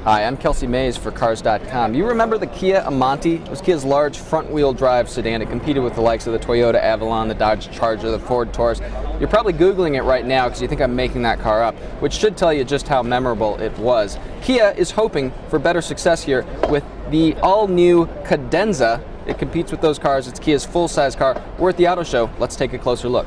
Hi, I'm Kelsey Mays for Cars.com. You remember the Kia Amante? It was Kia's large front-wheel drive sedan. It competed with the likes of the Toyota Avalon, the Dodge Charger, the Ford Taurus. You're probably Googling it right now because you think I'm making that car up, which should tell you just how memorable it was. Kia is hoping for better success here with the all-new Cadenza. It competes with those cars. It's Kia's full-size car. We're at the auto show. Let's take a closer look.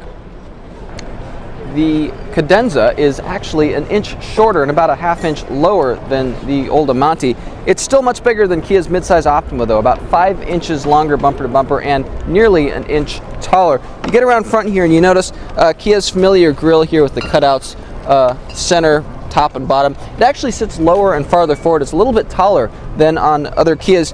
The Cadenza is actually an inch shorter and about a half-inch lower than the old Amante. It's still much bigger than Kia's midsize Optima though, about 5 inches longer bumper to bumper and nearly an inch taller. You get around front here and you notice Kia's familiar grille here with the cutouts, center, top and bottom. It actually sits lower and farther forward. It's a little bit taller than on other Kias.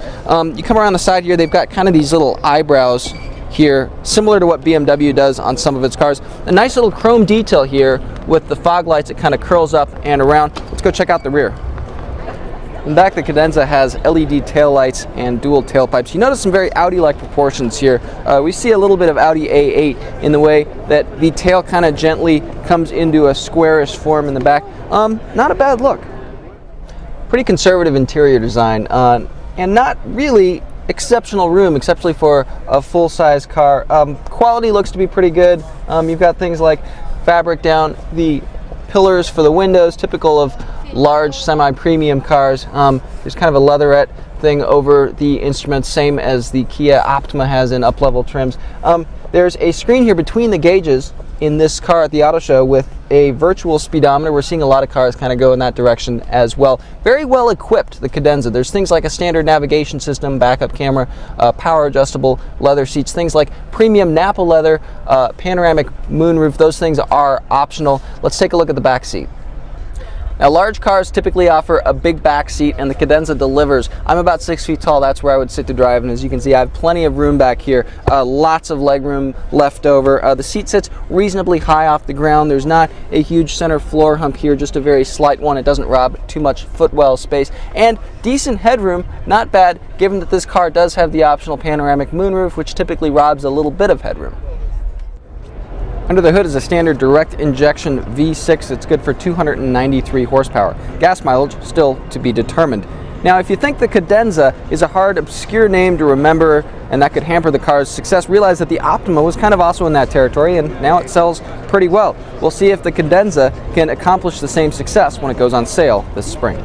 You come around the side here, they've got kind of these little eyebrows here, similar to what BMW does on some of its cars. A nice little chrome detail here with the fog lights. It kind of curls up and around. Let's go check out the rear. In back, the Cadenza has LED taillights and dual tailpipes. You notice some very Audi-like proportions here. We see a little bit of Audi A8 in the way that the tail kind of gently comes into a squarish form in the back. Not a bad look. Pretty conservative interior design and not really exceptional room, exceptionally for a full-size car. Quality looks to be pretty good. You've got things like fabric down the pillars for the windows, typical of large semi-premium cars. There's kind of a leatherette thing over the instruments, same as the Kia Optima has in up-level trims. There's a screen here between the gauges in this car at the auto show with a virtual speedometer. We're seeing a lot of cars kind of go in that direction as well. Very well equipped, the Cadenza. There's things like a standard navigation system, backup camera, power adjustable leather seats, things like premium Napa leather, panoramic moonroof. Those things are optional. Let's take a look at the back seat. Now, large cars typically offer a big back seat, and the Cadenza delivers. I'm about 6 feet tall. That's where I would sit to drive, and as you can see, I have plenty of room back here. Lots of leg room left over. The seat sits reasonably high off the ground. There's not a huge center floor hump here, just a very slight one. It doesn't rob too much footwell space, and decent headroom. Not bad, given that this car does have the optional panoramic moonroof, which typically robs a little bit of headroom. Under the hood is a standard direct injection V6. It's good for 293 horsepower. Gas mileage still to be determined. Now, if you think the Cadenza is a hard, obscure name to remember and that could hamper the car's success, realize that the Optima was kind of also in that territory, and now it sells pretty well. We'll see if the Cadenza can accomplish the same success when it goes on sale this spring.